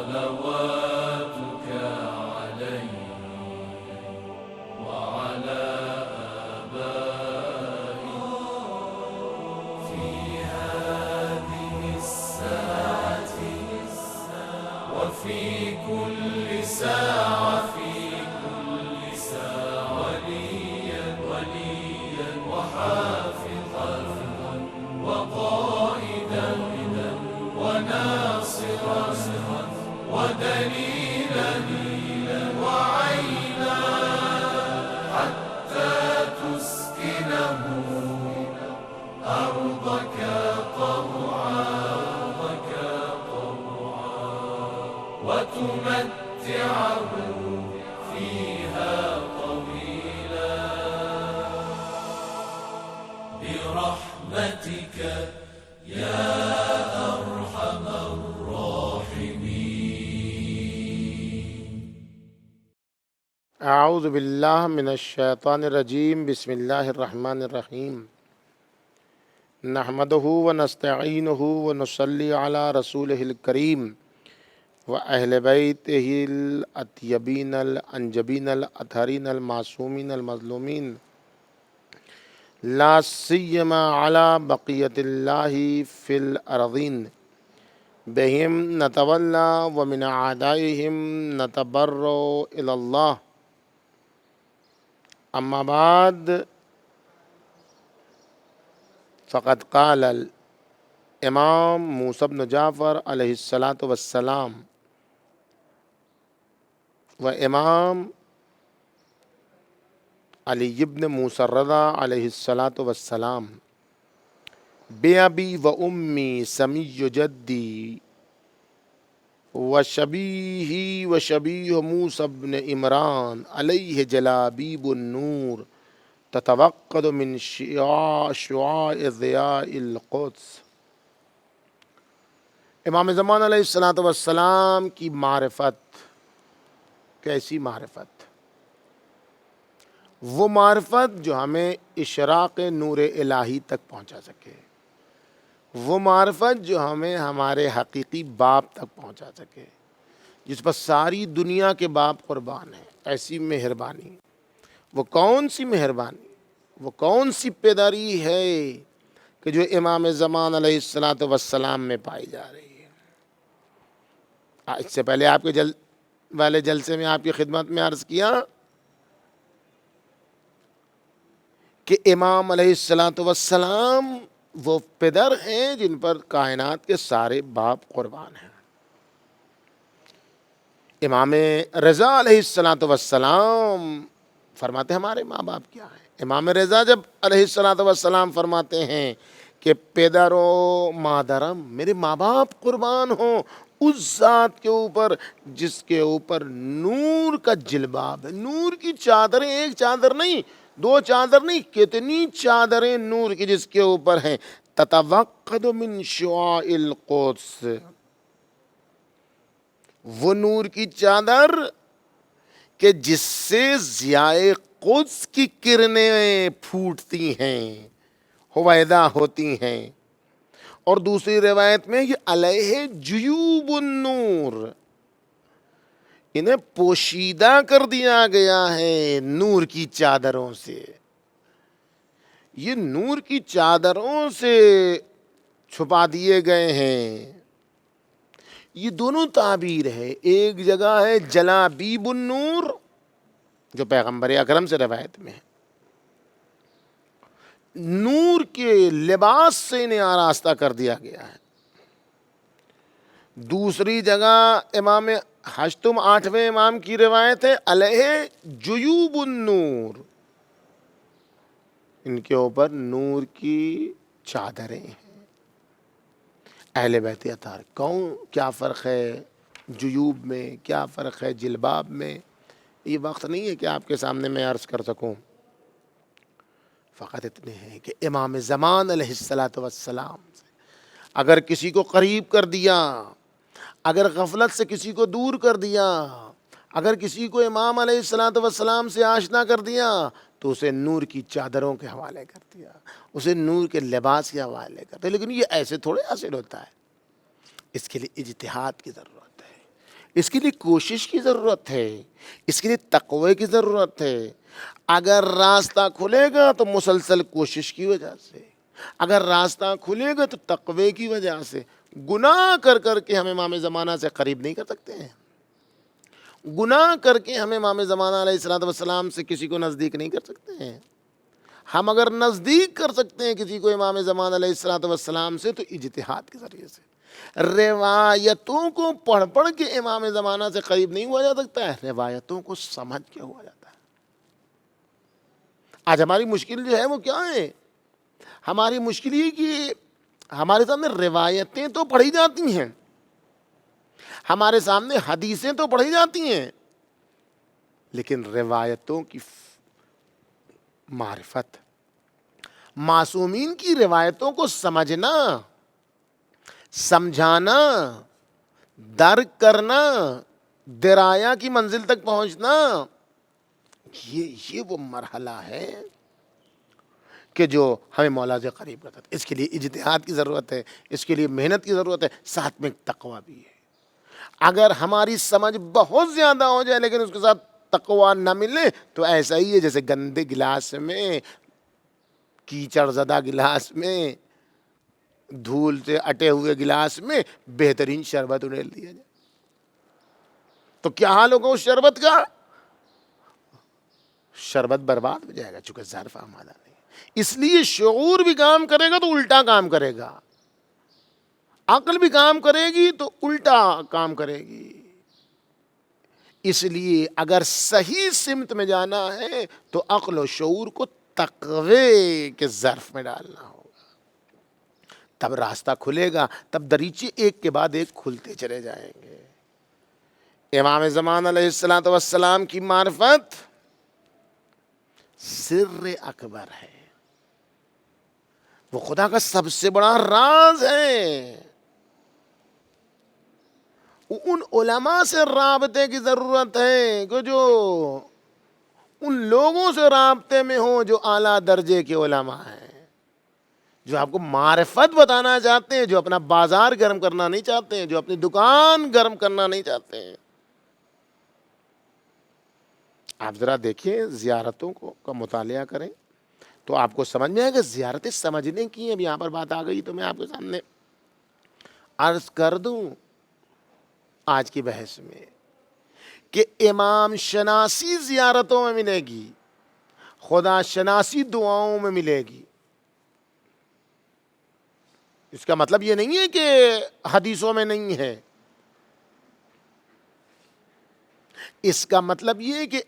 صلواتك عليه وعلى آبائه في هذه الساعة وفي كل ساعة وليا وحافظا وقائدا وناصرا ودليلا وعينا حتى تسكنه أرضك طوعا وتمتعه فيها طويلا برحمتك يا أرحم الراحمين. اعوذ باللہ من الشیطان الرجیم. بسم اللہ الرحمن الرحیم. نحمدہ ونستعینہ ونصلی علی رسولہ الکریم وأہل بیتہ الاطیبین الانجبین الاطہرین المعصومین المظلومین لا سیما علی بقیت اللہ فی الارضین بہم نتولا ومن اعدائہم نتبرأ الی اللہ. اما بعد فقد قال الامام موسیٰ بن جعفر علیہ السلام و امام علی ابن موسیٰ الرضا علیہ السلام بِأَبِي وَأُمِّي سَمِيُّ جَدِّي وشبیہ موسیٰ بن عمران علیہ جلابیب النور تتوقد من شعاع ضیاء القدس. امام زمان علیہ السلام کی معرفت کیسی معرفت؟ وہ معرفت جو ہمیں اشراق نور الہی تک پہنچا سکے، وہ معرفت جو ہمیں ہمارے حقیقی باپ تک پہنچا سکے، جس پر ساری دنیا کے باپ قربان ہیں. ایسی مہربانی، وہ کون سی مہربانی، وہ کون سی پیداری ہے کہ جو امام زمان علیہ السلام میں پائی جا رہی ہے. اس سے پہلے آپ کے والے جلسے میں آپ کی خدمت میں عرض کیا کہ امام علیہ السلام وہ پدر ہیں جن پر کائنات کے سارے باپ قربان ہیں. امام رضا علیہ السلام فرماتے ہیں ہمارے ماں باپ کیا ہیں. امام رضا جب علیہ السلام فرماتے ہیں کہ پیدر و مادرم، میرے ماں باپ قربان ہوں اس ذات کے اوپر جس کے اوپر نور کا جلباب ہے. نور کی چادریں، ایک چادر نہیں، دو چادر نہیں، کتنی چادریں نور کی جس کے اوپر ہیں. تتوقد من شعاع القدس، وہ نور کی چادر کہ جس سے ضیاء قدس کی کرنیں پھوٹتی ہیں، ہویدا ہوتی ہیں. اور دوسری روایت میں یہ علیہ جیوب النور، انہیں پوشیدہ کر دیا گیا ہے نور کی چادروں سے. یہ نور کی چادروں سے چھپا دیے گئے ہیں. یہ دونوں تعبیر ہے. ایک جگہ ہے جلابیب النور جو پیغمبر اکرم سے روایت میں ہے، نور کے لباس سے انہیں آراستہ کر دیا گیا ہے. دوسری جگہ امام ہشتم 8ویں امام کی روایت ہے علیہ جیوب النور، ان کے اوپر نور کی چادریں ہیں. اہل بیت اطہار کیا فرق ہے جیوب میں، کیا فرق ہے جلباب میں؟ یہ وقت نہیں ہے کہ آپ کے سامنے میں عرض کر سکوں. فقط اتنے ہیں کہ امام زمان علیہ السلام سے اگر کسی کو قریب کر دیا، اگر غفلت سے کسی کو دور کر دیا، اگر کسی کو امام علیہ السلام سے آشنا کر دیا تو اسے نور کی چادروں کے حوالے کر دیا، اسے نور کے لباس کے حوالے کر دیا. لیکن یہ ایسے تھوڑے حاصل ہوتا ہے، اس کے لیے اجتہاد کی ضرورت ہے. اس کے لیے کوشش کی ضرورت ہے، اس کے لیے تقوی کی ضرورت ہے۔ اگر راستہ کھلے گا تو مسلسل کوشش کی وجہ سے، اگر راستہ کھلے گا تو تقوی کی وجہ سے۔ گناہ کر کر کے ہم امام زمانہ سے قریب نہیں کر سکتے ہیں، گناہ کر کے ہم امام زمانہ علیہ السلام سے کسی کو نزدیک نہیں کر سکتے ہیں۔ ہم اگر نزدیک کر سکتے ہیں کسی کو امام زمان علیہ السلام سے تو اجتہاد کے ذریعے سے۔ روایتوں کو پڑھ پڑھ کے امام زمانہ سے قریب نہیں ہوا جا سکتا ہے، روایتوں کو سمجھ کے ہوا جاتا ہے۔ آج ہماری مشکل جو ہے وہ کیا ہے؟ ہماری مشکل یہ کہ ہمارے سامنے روایتیں تو پڑھی جاتی ہیں، ہمارے سامنے حدیثیں تو پڑھی جاتی ہیں، لیکن روایتوں کی معرفت، معصومین کی روایتوں کو سمجھنا، سمجھانا، درک کرنا، درایا کی منزل تک پہنچنا، یہ وہ مرحلہ ہے کہ جو ہمیں مولا سے قریب کرتا ہے۔ اس کے لیے اجتہاد کی ضرورت ہے، اس کے لیے محنت کی ضرورت ہے، ساتھ میں تقویٰ بھی ہے۔ اگر ہماری سمجھ بہت زیادہ ہو جائے لیکن اس کے ساتھ تقویٰ نہ ملے تو ایسا ہی ہے جیسے گندے گلاس میں، کیچڑ زدہ گلاس میں، دھول سے اٹے ہوئے گلاس میں بہترین شربت انہیں دیا جائے تو کیا حال ہوگا اس شربت کا؟ شربت برباد ہو جائے گا، چونکہ ظرف آمادہ نہیں۔ اس لیے شعور بھی کام کرے گا تو الٹا کام کرے گا، عقل بھی کام کرے گی تو الٹا کام کرے گی۔ اس لیے اگر صحیح سمت میں جانا ہے تو عقل و شعور کو تقوی کے ظرف میں ڈالنا ہوگا، تب راستہ کھلے گا، تب دریچے ایک کے بعد ایک کھلتے چلے جائیں گے۔ امام زمان علیہ السلام کی معرفت سر اکبر ہے، وہ خدا کا سب سے بڑا راز ہے۔ ان علماء سے رابطے کی ضرورت ہے کہ جو ان لوگوں سے رابطے میں ہوں جو اعلیٰ درجے کے علماء ہیں، جو آپ کو معرفت بتانا چاہتے ہیں، جو اپنا بازار گرم کرنا نہیں چاہتے ہیں، جو اپنی دکان گرم کرنا نہیں چاہتے ہیں۔ آپ ذرا دیکھیں، زیارتوں کا مطالعہ کریں تو آپ کو سمجھ میں آئے گا زیارتیں سمجھنے کی ہیں۔ اب یہاں پر بات آ گئی تو میں آپ کے سامنے عرض کر دوں آج کی بحث میں کہ امام شناسی زیارتوں میں ملے گی، خدا شناسی دعاؤں میں ملے گی۔ اس کا مطلب یہ نہیں ہے کہ حدیثوں میں نہیں ہے، اس کا مطلب یہ کہ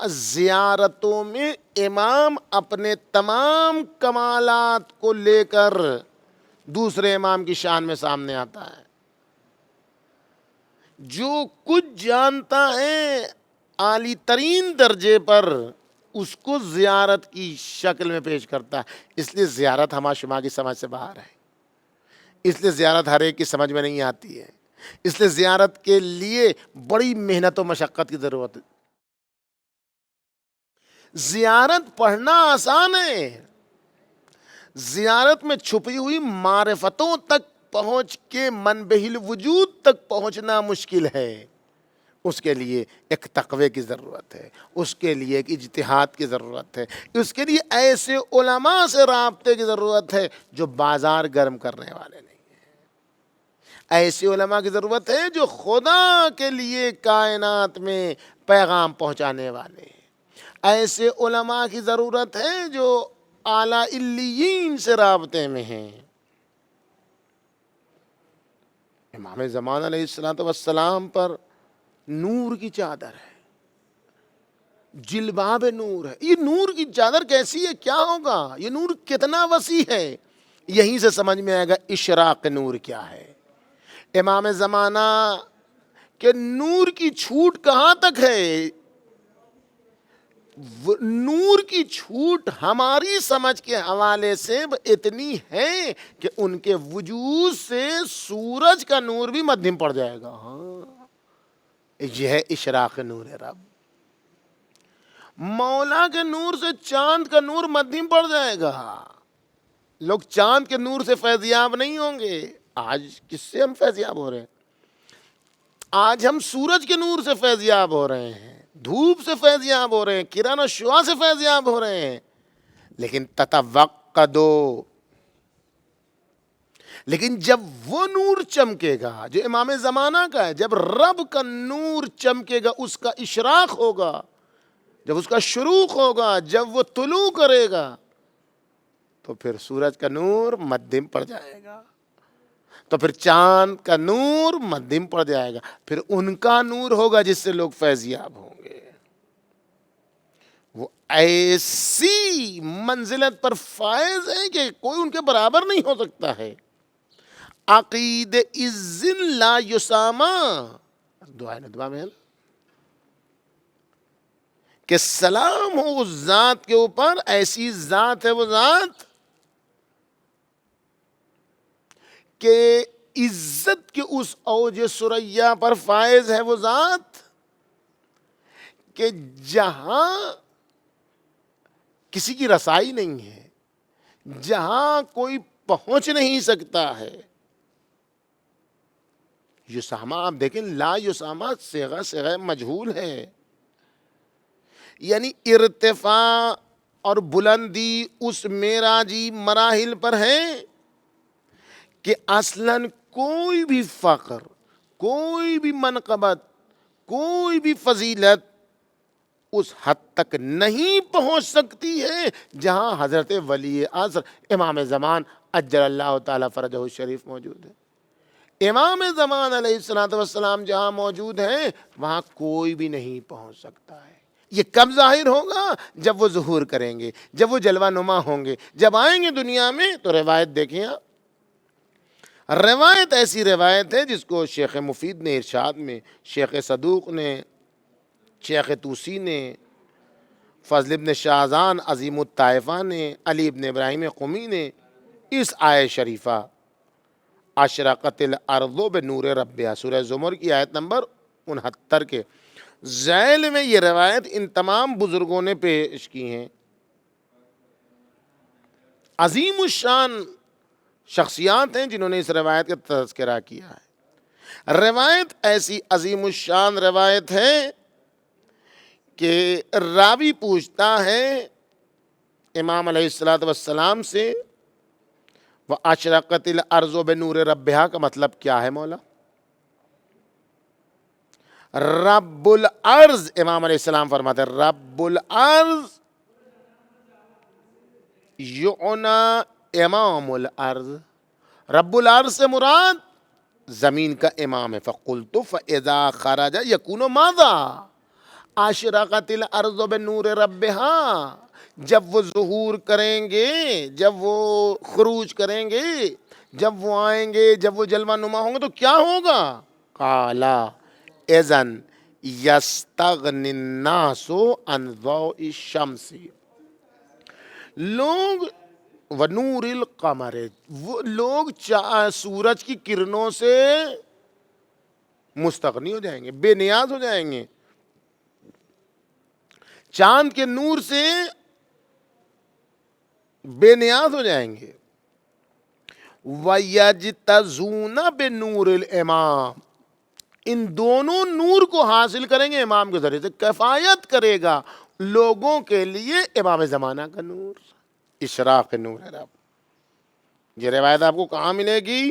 زیارتوں میں امام اپنے تمام کمالات کو لے کر دوسرے امام کی شان میں سامنے آتا ہے۔ جو کچھ جانتا ہے عالی ترین درجے پر، اس کو زیارت کی شکل میں پیش کرتا ہے۔ اس لیے زیارت ہما شما کی سمجھ سے باہر ہے، اس لیے زیارت ہر ایک کی سمجھ میں نہیں آتی ہے، اس لیے زیارت کے لیے بڑی محنت و مشقت کی ضرورت ہے۔ زیارت پڑھنا آسان ہے، زیارت میں چھپی ہوئی معرفتوں تک پہنچ کے منبع الوجود تک پہنچنا مشکل ہے۔ اس کے لیے ایک تقوی کی ضرورت ہے، اس کے لیے ایک اجتہاد کی ضرورت ہے، اس کے لیے ایسے علماء سے رابطے کی ضرورت ہے جو بازار گرم کرنے والے نہیں ہیں۔ ایسے علماء کی ضرورت ہے جو خدا کے لیے کائنات میں پیغام پہنچانے والے ہیں۔ ایسے علماء کی ضرورت ہے جو اعلیٰ علیین سے رابطے میں ہیں۔ امام زمان علیہ السلام پر نور کی چادر ہے، جلباب نور ہے۔ یہ نور کی چادر کیسی ہے، کیا ہوگا، یہ نور کتنا وسیع ہے، یہیں سے سمجھ میں آئے گا اشراق نور کیا ہے۔ امام زمانہ کے نور کی چھوٹ کہاں تک ہے؟ نور کی چھوٹ ہماری سمجھ کے حوالے سے اتنی ہے کہ ان کے وجود سے سورج کا نور بھی مدھم پڑ جائے گا۔ ہاں، یہ ہے اشراق نور رب۔ مولا کے نور سے چاند کا نور مدھم پڑ جائے گا۔ لوگ چاند کے نور سے فیضیاب نہیں ہوں گے۔ آج کس سے ہم فیضیاب ہو رہے ہیں؟ آج ہم سورج کے نور سے فیضیاب ہو رہے ہیں، دھوپ سے فیضیاب ہو رہے ہیں، کرن و شعاع سے فیضیاب ہو رہے ہیں، لیکن تتوقدو، لیکن جب وہ نور چمکے گا جو امام زمانہ کا ہے، جب رب کا نور چمکے گا، اس کا اشراق ہوگا، جب اس کا شروق ہوگا، جب وہ طلوع کرے گا، تو پھر سورج کا نور مدھم پڑ جائے گا، تو پھر چاند کا نور مدھم پڑ جائے گا، پھر ان کا نور ہوگا جس سے لوگ فیضیاب ہوں گے۔ وہ ایسی منزلت پر فائز ہے کہ کوئی ان کے برابر نہیں ہو سکتا ہے۔ عقید عزن لا یساما، دعائے ندوہ میں ہے نا کہ سلام ہو اس ذات کے اوپر، ایسی ذات ہے وہ ذات کہ عزت کے اس اوج ثریا پر فائز ہے وہ ذات کہ جہاں کسی کی رسائی نہیں ہے، جہاں کوئی پہنچ نہیں سکتا ہے۔ یسامہ آپ دیکھیں، لا یسامہ صیغہ مجہول ہے، یعنی ارتفاع اور بلندی اس معراجی مراحل پر ہے کہ اصلاً کوئی بھی فخر، کوئی بھی منقبت، کوئی بھی فضیلت اس حد تک نہیں پہنچ سکتی ہے جہاں حضرت ولی عصر امام زمان اجل اللہ تعالی فرجہ الشریف موجود ہے۔ امام زمان علیہ الصلوۃ والسلام جہاں موجود ہیں وہاں کوئی بھی نہیں پہنچ سکتا ہے۔ یہ کب ظاہر ہوگا؟ جب وہ ظہور کریں گے، جب وہ جلوہ نما ہوں گے، جب آئیں گے دنیا میں۔ تو روایت دیکھیں آپ، روایت ایسی روایت ہے جس کو شیخ مفید نے ارشاد میں، شیخ صدوق نے، شیخ توسی نے، فضل ابن شاہزان عظیم الطائفہ نے، علی ابن ابراہیم قمی نے اس آیت شریفہ اشرقت الارض بنور ربها سورہ زمر کی آیت نمبر 69 کے ذیل میں یہ روایت ان تمام بزرگوں نے پیش کی ہیں۔ عظیم الشان شخصیات ہیں جنہوں نے اس روایت کا تذکرہ کیا ہے۔ روایت ایسی عظیم الشان روایت ہے کہ راوی پوچھتا ہے امام علیہ الصلوۃ والسلام سے، وَأَشْرَقَتِ الْأَرْضُ بِنُورِ رَبِّهَا کا مطلب کیا ہے مولا؟ رب الارض، امام علیہ السلام فرماتے ہیں رب الارض یعنا امام الارض، رب الارض سے مراد زمین کا امام ہے۔ فقلت فاذا خرج یکون ماذا؟ اشرقت الارض بنور ربها، جب وہ ظہور کریں گے، جب وہ خروج کریں گے، جب وہ آئیں گے، جب وہ جلوہ نما ہوں گے تو کیا ہوگا؟ قالا اذن یستغنی الناس عن ضوء الشمس، لوگ ونور القمر، وہ لوگ سورج کی کرنوں سے مستغنی ہو جائیں گے، بے نیاز ہو جائیں گے، چاند کے نور سے بے نیاز ہو جائیں گے۔ وَيَجْتَزُونَ بِنُورِ الْإِمَامِ، ان دونوں نور کو حاصل کریں گے امام کے ذریعے سے، کفایت کرے گا لوگوں کے لیے امام زمانہ کا نور، اشراق نور رب۔ یہ روایت آپ کو کہاں ملے گی؟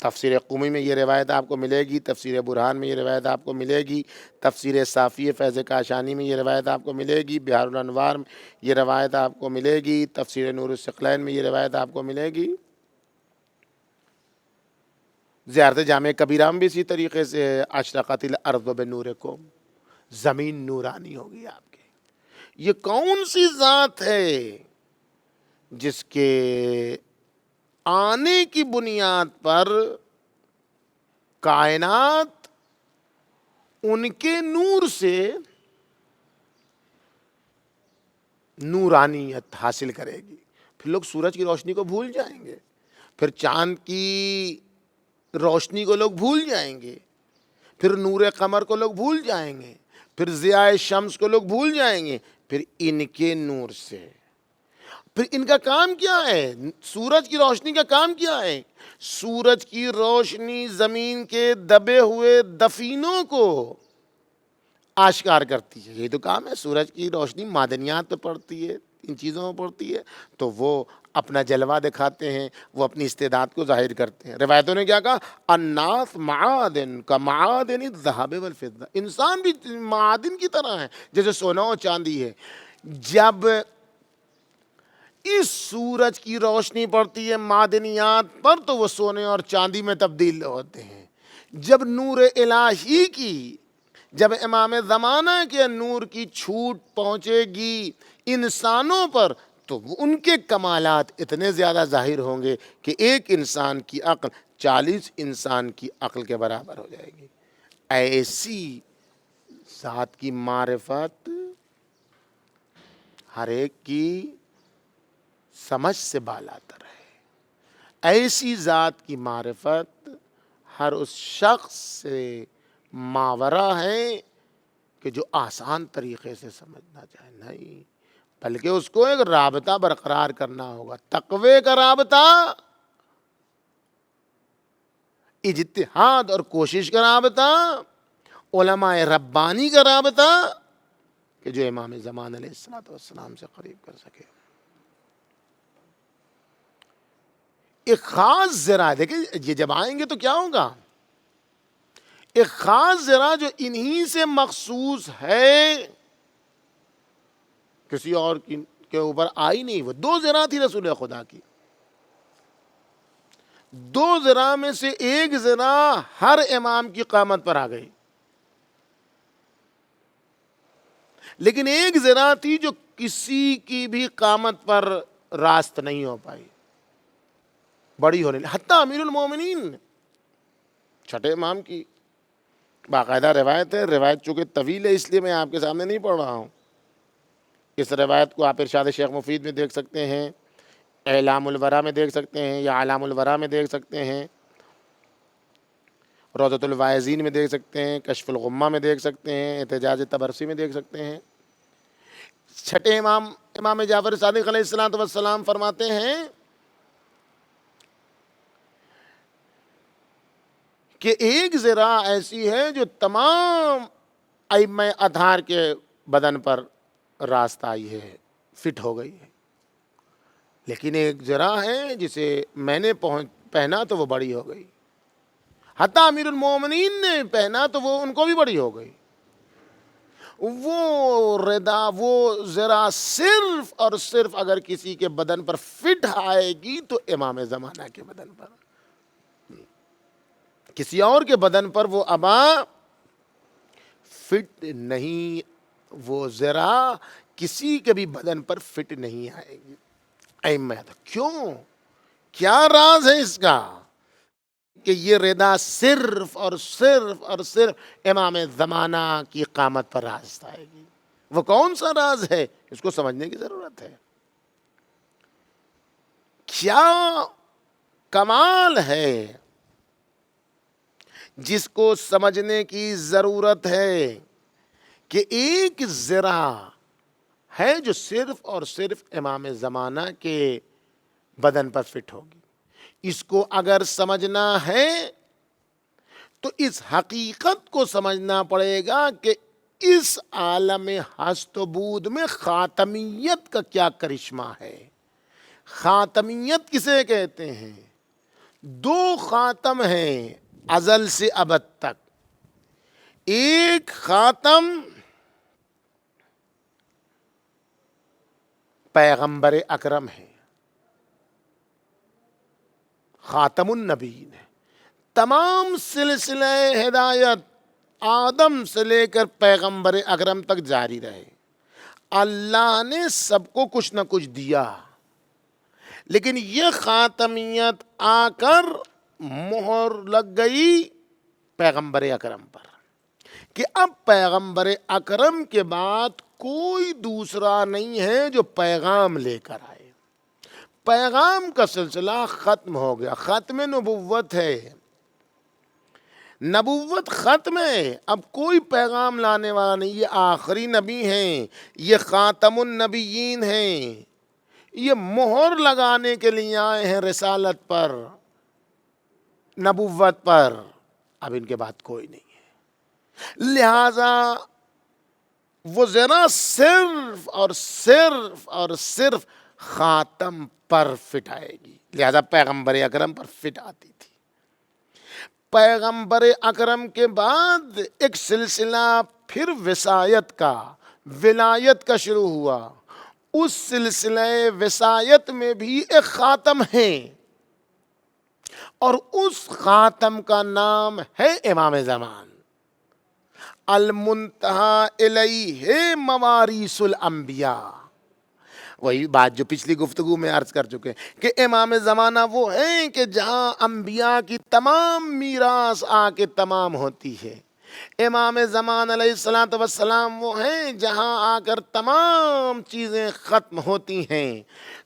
تفسیر قمی میں یہ روایت آپ کو ملے گی، تفسیر برہان میں یہ روایت آپ کو ملے گی، تفسیر صافی فیض کاشانی میں یہ روایت آپ کو ملے گی، بہار الانوار میں یہ روایت آپ کو ملے گی، تفسیر نور الثقلین میں یہ روایت آپ کو ملے گی، زیارت جامع کبیرہ میں بھی اسی طریقے سے اشرقت الارض بنورکم، زمین نورانی ہوگی آپ کے۔ یہ کون سی ذات ہے جس کے آنے کی بنیاد پر کائنات ان کے نور سے نورانیت حاصل کرے گی؟ پھر لوگ سورج کی روشنی کو بھول جائیں گے، پھر چاند کی روشنی کو لوگ بھول جائیں گے، پھر نور قمر کو لوگ بھول جائیں گے، پھر ضیاء شمس کو لوگ بھول جائیں گے، پھر ان کے نور سے پھر ان کا کام کیا ہے؟ سورج کی روشنی کا کام کیا ہے؟ سورج کی روشنی زمین کے دبے ہوئے دفینوں کو آشکار کرتی ہے، یہ تو کام ہے۔ سورج کی روشنی معدنیات پہ پڑتی ہے، ان چیزوں میں پڑتی ہے، تو وہ اپنا جلوہ دکھاتے ہیں، وہ اپنی استعداد کو ظاہر کرتے ہیں۔ روایتوں نے کیا کہا؟ الناس معادن کا معادن الذهب والفضہ، انسان بھی معادن کی طرح ہے جیسے سونا اور چاندی ہے۔ جب اس سورج کی روشنی پڑتی ہے معدنیات پر تو وہ سونے اور چاندی میں تبدیل ہوتے ہیں۔ جب نور الہی کی، جب امام زمانہ کے نور کی چھوٹ پہنچے گی انسانوں پر تو ان کے کمالات اتنے زیادہ ظاہر ہوں گے کہ ایک انسان کی عقل 40 انسان کی عقل کے برابر ہو جائے گی۔ ایسی ذات کی معرفت ہر ایک کی سمجھ سے بالاتر ہے۔ ایسی ذات کی معرفت ہر اس شخص سے ماورا ہے کہ جو آسان طریقے سے سمجھنا چاہے، نہیں، بلکہ اس کو ایک رابطہ برقرار کرنا ہوگا، تقوی کا رابطہ، اجتہاد اور کوشش کا رابطہ، علماء ربانی کا رابطہ، کہ جو امام زمان علیہ السلام سے قریب کر سکے۔ ایک خاص ذرا دیکھیں، یہ جب آئیں گے تو کیا ہوگا؟ ایک خاص ذرا جو انہی سے مخصوص ہے، کسی اور کے اوپر آئی نہیں۔ وہ 2 ذرا تھی رسول خدا کی، 2 ذرا میں سے ایک ذرا ہر امام کی قامت پر آ گئی، لیکن ایک ذرا تھی جو کسی کی بھی قامت پر راست نہیں ہو پائی، بڑی ہونے لگی۔ حتیٰ امیر المومنین چھٹے امام کی باقاعدہ روایت ہے، روایت چونکہ طویل ہے اس لیے میں آپ کے سامنے نہیں پڑھ رہا ہوں۔ اس روایت کو آپ ارشاد شیخ مفید میں دیکھ سکتے ہیں، اعلام الورا میں دیکھ سکتے ہیں، یا علام الورا میں دیکھ سکتے ہیں، روضۃ الواعظین میں دیکھ سکتے ہیں، کشف الغمہ میں دیکھ سکتے ہیں، احتجاج تبرسی میں دیکھ سکتے ہیں۔ چھٹے امام، امام جعفر صادق علیہ السلام فرماتے ہیں کہ ایک ذرا ایسی ہے جو تمام ائمہ اطہار کے بدن پر راست آئی ہے، فٹ ہو گئی ہے، لیکن ایک ذرا ہے جسے میں نے پہنا تو وہ بڑی ہو گئی۔ حتیٰ امیر المومنین نے پہنا تو وہ ان کو بھی بڑی ہو گئی۔ وہ ردا، وہ ذرا صرف اور صرف اگر کسی کے بدن پر فٹ آئے گی تو امام زمانہ کے بدن پر، کسی اور کے بدن پر وہ ابا فٹ نہیں، وہ ذرا کسی کے بھی بدن پر فٹ نہیں آئے گی۔ کیوں؟ کیا راز ہے اس کا کہ یہ ردا صرف اور صرف اور صرف امام زمانہ کی قامت پر راست آئے گی؟ وہ کون سا راز ہے؟ اس کو سمجھنے کی ضرورت ہے۔ کیا کمال ہے جس کو سمجھنے کی ضرورت ہے کہ ایک ذرا ہے جو صرف اور صرف امام زمانہ کے بدن پر فٹ ہوگی۔ اس کو اگر سمجھنا ہے تو اس حقیقت کو سمجھنا پڑے گا کہ اس عالم ہست و بود میں خاتمیت کا کیا کرشمہ ہے۔ خاتمیت کسے کہتے ہیں؟ 2 خاتم ہیں ازل سے ابد تک۔ ایک خاتم پیغمبر اکرم ہے، خاتم النبیین ہے۔ تمام سلسلہ ہدایت آدم سے لے کر پیغمبر اکرم تک جاری رہے۔ اللہ نے سب کو کچھ نہ کچھ دیا، لیکن یہ خاتمیت آ کر مہر لگ گئی پیغمبر اکرم پر کہ اب پیغمبر اکرم کے بعد کوئی دوسرا نہیں ہے جو پیغام لے کر آئے۔ پیغام کا سلسلہ ختم ہو گیا، ختم نبوت ہے، نبوت ختم ہے، اب کوئی پیغام لانے والا نہیں۔ یہ آخری نبی ہیں، یہ خاتم النبیین ہیں، یہ مہر لگانے کے لیے آئے ہیں رسالت پر، نبوت پر، اب ان کے بعد کوئی نہیں ہے۔ لہذا وہ ذرا صرف اور صرف اور صرف خاتم پر فٹ آئے گی، لہذا پیغمبر اکرم پر فٹ آتی تھی۔ پیغمبر اکرم کے بعد ایک سلسلہ پھر وصایت کا، ولایت کا شروع ہوا۔ اس سلسلہ وصایت میں بھی ایک خاتم ہے، اور اس خاتم کا نام ہے امام زمان۔ المنتہی الیہ مواریث الانبیاء، وہی بات جو پچھلی گفتگو میں عرض کر چکے کہ امام زمانہ وہ ہیں کہ جہاں انبیاء کی تمام میراث آ کے تمام ہوتی ہے۔ امام زمان علیہ السلام وہ ہیں جہاں آ کر تمام چیزیں ختم ہوتی ہیں۔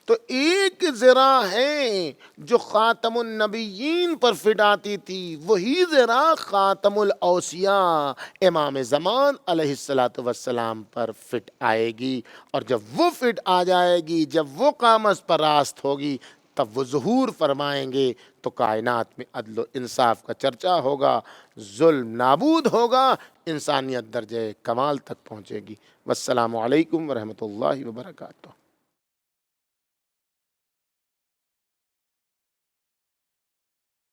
تو ایک ذرا ہے جو خاتم النبیین پر فٹ آتی تھی، وہی ذرا خاتم الاوصیاء امام زمان علیہ السلام پر فٹ آئے گی، اور جب وہ فٹ آ جائے گی، جب وہ قامت پر راست ہوگی، تب وہ ظہور فرمائیں گے تو کائنات میں عدل و انصاف کا چرچا ہوگا، ظلم نابود ہوگا، انسانیت درجہ کمال تک پہنچے گی۔ والسلام علیکم ورحمۃ اللہ وبرکاتہ۔